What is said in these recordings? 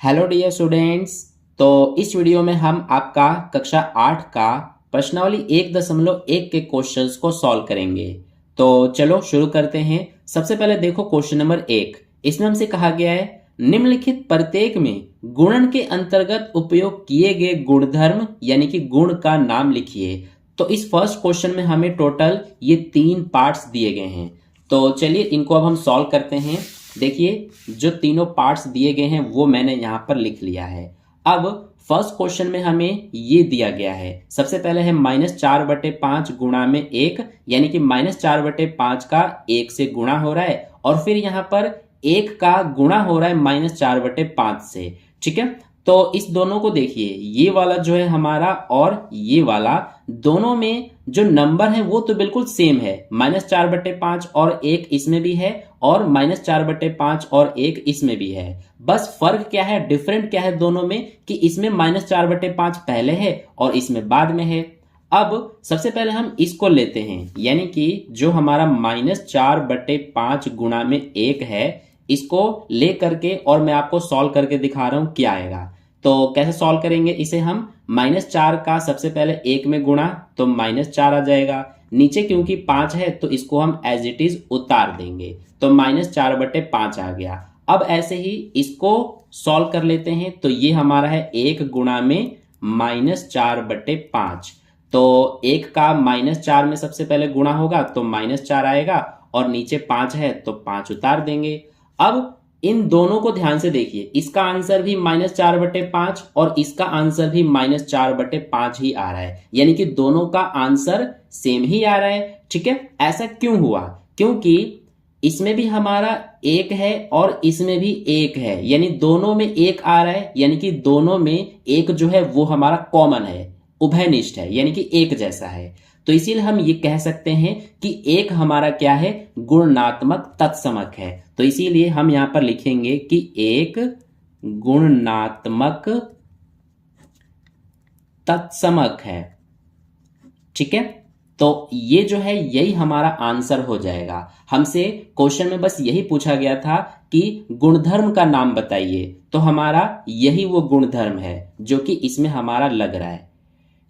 Hello dear students. तो इस video में हम आपका कक्षा 8 का प्रश्नावली 1.1 के क्वेश्चंस को सॉल्व करेंगे। तो चलो शुरू करते हैं। सबसे पहले देखो क्वेश्चन नंबर 1। इसमें हमसे कहा गया है निम्नलिखित प्रत्येक में गुणन के अंतर्गत उपयोग किए गए गुणधर्म यानी कि गुण का नाम लिखिए। तो इस फर्स्ट क्वेश्चन में हमें टोटल ये 3 पार्ट्स दिए गए हैं। तो चलिए इनको अब हम सॉल्व करते हैं। देखिए जो तीनों पार्ट्स दिए गए हैं वो मैंने यहां पर लिख लिया है। अब फर्स्ट क्वेश्चन में हमें ये दिया गया है। सबसे पहले है -4/5 गुणा में 1 यानी कि -4/5 का 1 से गुणा हो रहा है और फिर यहां पर 1 का गुणा हो रहा है -4/5 से। ठीक है, तो इस दोनों को देखिए, ये वाला जो है हमारा और ये वाला, दोनों में जो नंबर है वो तो बिल्कुल सेम है। -4/5 और 1 इसमें भी है और -4/5 और 1 इसमें भी है। बस फर्क क्या है, डिफरेंट क्या है दोनों में, कि इसमें -4/5 पहले है और इसमें बाद में है। अब सबसे पहले हम इसको लेते हैं, यानी कि जो हमारा -4/5 गुणा में 1 है, इसको ले करके और मैं आपको सॉल्व करके दिखा रहा हूं क्या आएगा। तो कैसे सॉल्व करेंगे इसे हम, -4 का सबसे पहले 1 में गुणा तो -4 आ जाएगा। नीचे क्योंकि 5 है तो इसको हम एज इट इज उतार देंगे तो -4/5 आ गया। अब ऐसे ही इसको सॉल्व कर लेते हैं। तो ये हमारा है 1 गुणा में -4/5। तो 1 का -4 में सबसे पहले गुणा होगा तो -4 आएगा और नीचे 5 है तो 5 उतार देंगे। अब इन दोनों को ध्यान से देखिए, इसका आंसर भी -4/5 और इसका आंसर भी -4/5 ही आ रहा है, यानी कि दोनों का आंसर सेम ही आ रहा है। ठीक है, ऐसा क्यों हुआ? क्योंकि इसमें भी हमारा 1 है और इसमें भी 1 है, यानी दोनों में 1 आ रहा है, यानी कि दोनों में 1 जो है वो हमारा कॉमन है, उभयनिष्ठ है, यानी कि एक जैसा है। तो इसीलिए हम ये कह सकते हैं कि 1 हमारा क्या है, गुणात्मक तत्समक है। तो इसीलिए हम यहां पर लिखेंगे कि 1 गुणात्मक तत्समक है। ठीक है, तो ये जो है यही हमारा आंसर हो जाएगा। हमसे क्वेश्चन में बस यही पूछा गया था कि गुणधर्म का नाम बताइए, तो हमारा यही वो गुणधर्म है जो कि इसमें हमारा लग रहा है।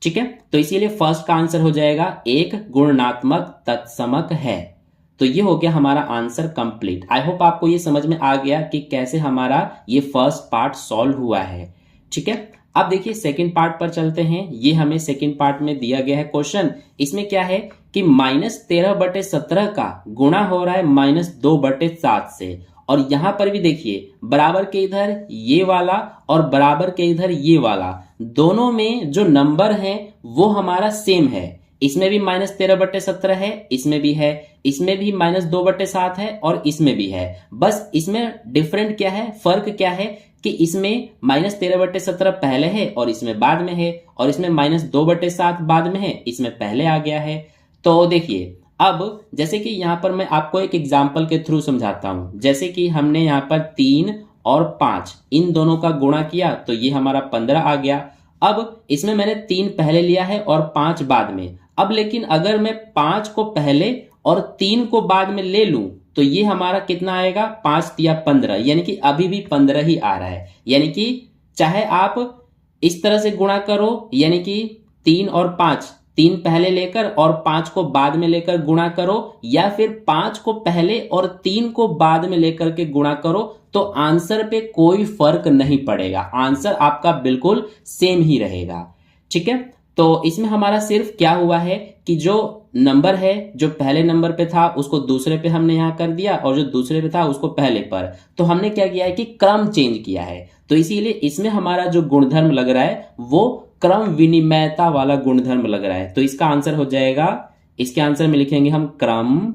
ठीक है, तो इसीलिए फर्स्ट का आंसर हो जाएगा 1 गुणात्मक तत्समक है। तो ये हो गया हमारा आंसर कंप्लीट। आई होप आपको ये समझ में आ गया कि कैसे हमारा ये फर्स्ट पार्ट सॉल्व हुआ है। ठीक है, अब देखिए सेकंड पार्ट पर चलते हैं। ये हमें सेकंड पार्ट में दिया गया है क्वेश्चन। इसमें क्या है कि -13/17 का गुणा हो रहा है -2/7 से, और यहां पर भी देखिए बराबर के इधर ये वाला और बराबर के इधर ये वाला, दोनों में जो नंबर है वो हमारा सेम है। इसमें भी -13/17 है, इसमें भी है, इसमें भी -2/7 है और इसमें भी है। बस इसमें डिफरेंट क्या है, फर्क क्या है कि इसमें -13/17 पहले है और इसमें बाद में है, और इसमें -2/7 बाद में है, इसमें पहले आ गया है। तो देखिए अब जैसे कि यहां पर मैं आपको एक एग्जाम्पल के थ्रू समझाता हूं। जैसे कि हमने यहां पर 3 और 5 इन दोनों का गुणा किया तो ये हमारा 15 आ गया। अब इसमें मैंने 3 पहले लिया है और 5 बाद में। अब लेकिन अगर मैं 5 को पहले और 3 को बाद में ले लूं तो ये हमारा कितना आएगा, 5 या 15, यानी कि अभी भी 15 ही आ रहा है। यानी कि चाहे आप इस तरह से गुणा करो, यानी कि 3 और 5, 3 पहले लेकर और 5 को बाद में लेकर गुणा करो, या फिर 5 को पहले और 3 को बाद में लेकर के गुणा करो, तो आंसर पे कोई फर्क नहीं पड़ेगा, आंसर आपका बिल्कुल सेम ही रहेगा। ठीक है, तो इसमें हमारा सिर्फ क्या हुआ है कि जो नंबर है जो पहले नंबर पे था उसको दूसरे पे हमने यहां कर दिया, और जो दूसरे पे था उसको पहले पर। तो हमने क्या किया है कि क्रम चेंज किया है। तो इसीलिए इसमें हमारा जो गुणधर्म लग रहा है वो क्रम विनिमयता वाला गुणधर्म लग रहा है। तो इसका आंसर हो जाएगा, इसके आंसर में लिखेंगे हम क्रम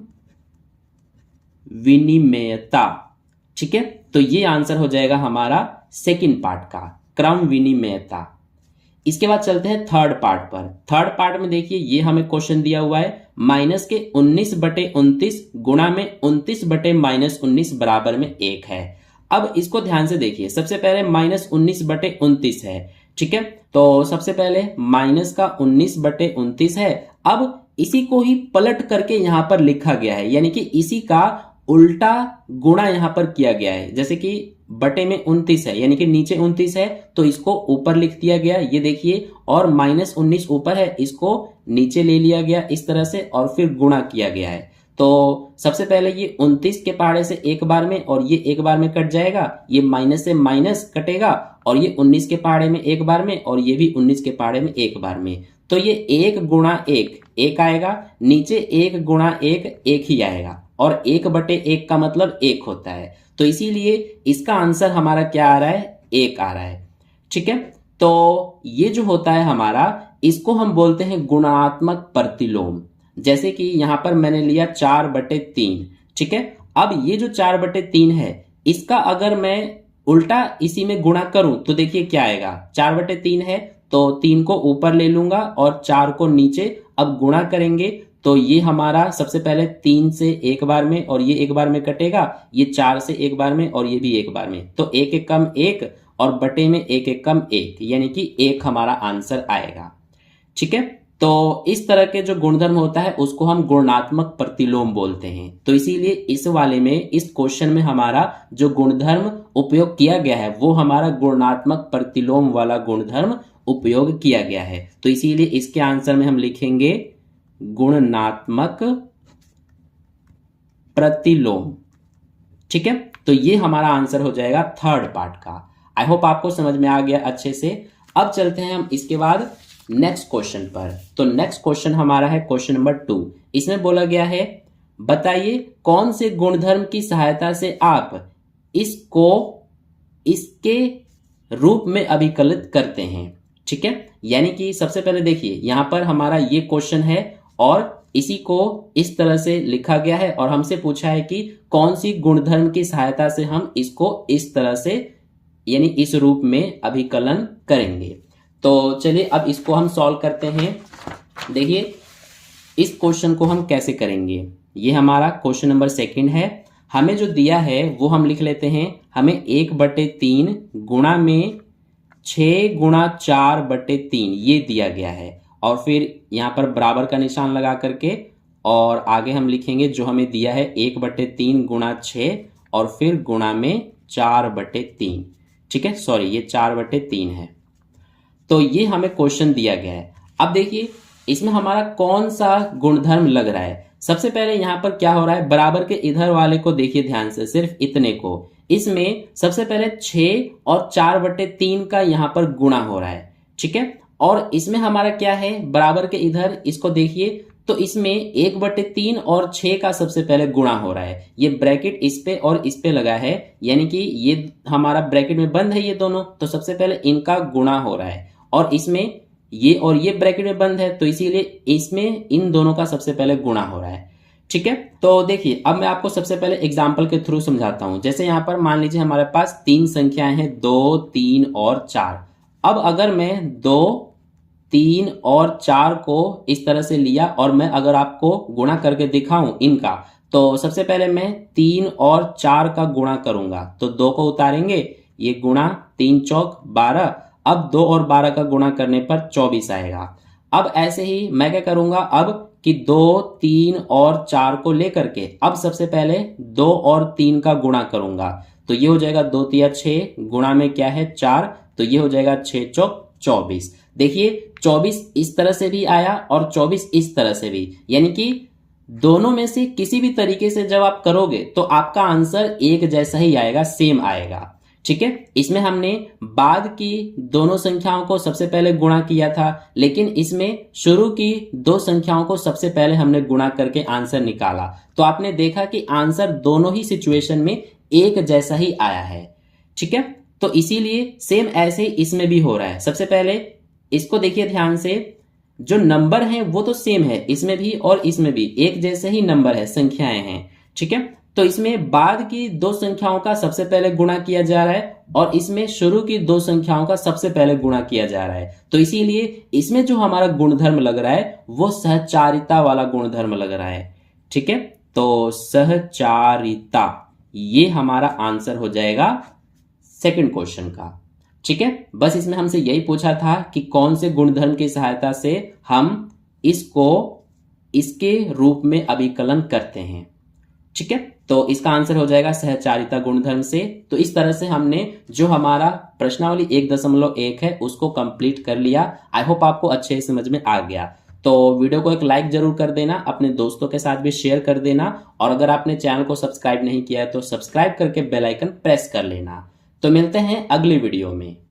विनिमयता। ठीक है, तो ये आंसर हो जाएगा हमारा सेकंड पार्ट का, क्रम विनिमयता। इसके बाद चलते हैं थर्ड पार्ट पर। थर्ड पार्ट में देखिए ये हमें क्वेश्चन दिया हुआ है -19/29 गुणा में 29/-19 बराबर में 1 है। अब इसको ध्यान से देखिए, सबसे पहले -19/29 है। ठीक है, तो सबसे पहले माइनस का 19/29 है। अब इसी को ही पलट करके यहां पर लिखा गया है, यानी कि इसी का उल्टा गुणा यहां पर किया गया है। जैसे कि बटे में 29 है, यानी कि नीचे 29 है तो इसको ऊपर लिख दिया गया, ये देखिए, और -19 ऊपर है, इसको नीचे ले लिया गया इस तरह से, और फिर गुणा किया गया है। तो सबसे पहले ये 29 के पहाड़े से एक बार में, और ये एक बार में कट जाएगा, ये माइनस से माइनस कटेगा, और ये 19 के पहाड़े में एक बार में, और ये भी 19 के पहाड़े में एक बार में। तो ये 1 गुणा 1 1 आएगा, नीचे 1 गुणा 1 1 ही आएगा, और 1/1 का मतलब 1 होता है। तो इसीलिए इसका आंसर हमारा क्या आ रहा है, 1 आ रहा है। ठीक है, तो ये जो होता है हमारा, इसको हम बोलते हैं गुणात्मक प्रतिलोम। जैसे कि यहां पर मैंने लिया 4/3। ठीक है, अब ये जो 4/3 है, इसका अगर मैं उल्टा इसी में गुणा करूं तो देखिए क्या आएगा। 4/3 है तो 3 को ऊपर ले लूंगा और 4 को नीचे। अब गुणा करेंगे तो ये हमारा सबसे पहले 3 से एक बार में, और ये एक बार में कटेगा, ये 4 से एक बार में, और ये भी एक बार में। तो 1 1 कम 1, और बटे में 1 1 कम 1, यानी कि 1 हमारा आंसर आएगा। ठीक है, तो इस तरह के जो गुणधर्म होता है उसको हम गुणात्मक प्रतिलोम बोलते हैं। तो इसीलिए इस वाले में, इस क्वेश्चन में हमारा जो गुणधर्म उपयोग किया गया है वो हमारा गुणात्मक प्रतिलोम वाला गुणधर्म उपयोग किया गया है। तो इसीलिए इसके आंसर में हम लिखेंगे गुणात्मक प्रतिलोम। ठीक है, तो ये हमारा आंसर हो जाएगा थर्ड पार्ट का। आई होप आपको समझ में आ गया अच्छे से। अब चलते हैं हम इसके बाद नेक्स्ट क्वेश्चन पर। तो नेक्स्ट क्वेश्चन हमारा है क्वेश्चन नंबर 2। इसमें बोला गया है, बताइए कौन से गुणधर्म की सहायता से आप इसको इसके रूप में अभिकलित करते हैं। ठीक है, यानी कि सबसे पहले देखिए यहां पर हमारा ये क्वेश्चन है और इसी को इस तरह से लिखा गया है, और हमसे पूछा है कि कौन सी गुणधर्म की सहायता से हम इसको इस तरह से, यानी इस रूप में अभिकलन करेंगे। तो चलिए अब इसको हम सॉल्व करते हैं। देखिए इस क्वेश्चन को हम कैसे करेंगे। ये हमारा क्वेश्चन नंबर 2 है। हमें जो दिया है वो हम लिख लेते हैं। हमें 1/3 गुणा में 6 गुणा 4/3 ये दिया गया है, और फिर यहाँ पर बराबर का निशान लगा करके, और आगे हम लिखेंगे जो हमें दिया है 1/3 गुणा 6, और फिर गुणा में 4/3। ठीक है, सॉरी ये 4/3 है। तो ये हमें क्वेश्चन दिया गया है। अब देखिए इसमें हमारा कौन सा गुणधर्म लग रहा है। सबसे पहले यहाँ पर क्या हो रहा है, बराबर के इधर वाले को देखिए ध्यान से, सिर्फ इतने को। इसमें सबसे पहले 6 और 4/3 का यहाँ पर गुणा हो रहा है। ठीक है, और इसमें हमारा क्या है, बराबर के इधर इसको देखिए, तो इसमें 1/3 और 6 का सबसे पहले गुणा हो रहा है। ये ब्रैकेट इस पे और इस पे लगा है, यानी कि ये हमारा ब्रैकेट में बंद है ये दोनों, तो सबसे पहले इनका गुणा हो रहा है, और इसमें ये और ये ब्रैकेट में बंद है, तो इसीलिए इसमें इन दोनों का सबसे पहले गुणा हो रहा है। ठीक है, तो देखिए अब मैं आपको सबसे पहले एग्जाम्पल के थ्रू समझाता हूं। जैसे यहां पर मान लीजिए हमारे पास 3 संख्याएं हैं, 2, 3 और 4। अब अगर मैं 2, 3 और 4 को इस तरह से लिया, और मैं अगर आपको गुणा करके दिखाऊं इनका, तो सबसे पहले मैं 3 और 4 का गुणा करूंगा, तो 2 को उतारेंगे, ये गुणा 3 चौक 12। अब 2 और 12 का गुणा करने पर 24 आएगा। अब ऐसे ही मैं क्या करूंगा, अब कि 2, 3 और 4 को लेकर के अब सबसे पहले 2 और 3 का गुणा करूंगा, तो ये हो जाएगा 2 तिया 6, गुणा में क्या है 4, तो ये हो जाएगा 6 चौक 24। देखिए 24 इस तरह से भी आया और 24 इस तरह से भी, यानी कि दोनों में से किसी भी तरीके से जब आप करोगे तो आपका आंसर एक जैसा ही आएगा, सेम आएगा। ठीक है, इसमें हमने बाद की दोनों संख्याओं को सबसे पहले गुणा किया था, लेकिन इसमें शुरू की 2 संख्याओं को सबसे पहले हमने गुणा करके आंसर निकाला, तो आपने देखा कि आंसर दोनों ही सिचुएशन में एक जैसा ही आया है। ठीक है, तो इसीलिए सेम ऐसे ही इसमें भी हो रहा है। सबसे पहले इसको देखिए ध्यान से, जो नंबर है वो तो सेम है, इसमें भी और इसमें भी एक जैसे ही नंबर है, संख्याएं हैं। ठीक है, तो इसमें बाद की 2 संख्याओं का सबसे पहले गुणा किया जा रहा है, और इसमें शुरू की 2 संख्याओं का सबसे पहले गुणा किया जा रहा है। तो इसीलिए इसमें जो हमारा गुणधर्म लग रहा है वो सहचारिता वाला गुणधर्म लग रहा है। ठीक है, तो सहचारिता ये हमारा आंसर हो जाएगा सेकंड क्वेश्चन का। ठीक है, बस इसमें हमसे यही पूछा था कि कौन से गुणधर्म की सहायता से हम इसको इसके रूप में अभिकलन करते हैं। ठीक है, तो इसका आंसर हो जाएगा सहचारिता गुणधर्म से। तो इस तरह से हमने जो हमारा प्रश्नावली 1.1 है उसको कंप्लीट कर लिया। आई होप आपको अच्छे से समझ में आ गया। तो वीडियो को एक लाइक जरूर कर देना, अपने दोस्तों के साथ भी शेयर कर देना, और अगर आपने चैनल को सब्सक्राइब नहीं किया है तो सब्सक्राइब करके बेल आइकन प्रेस कर लेना। तो मिलते हैं अगली वीडियो में।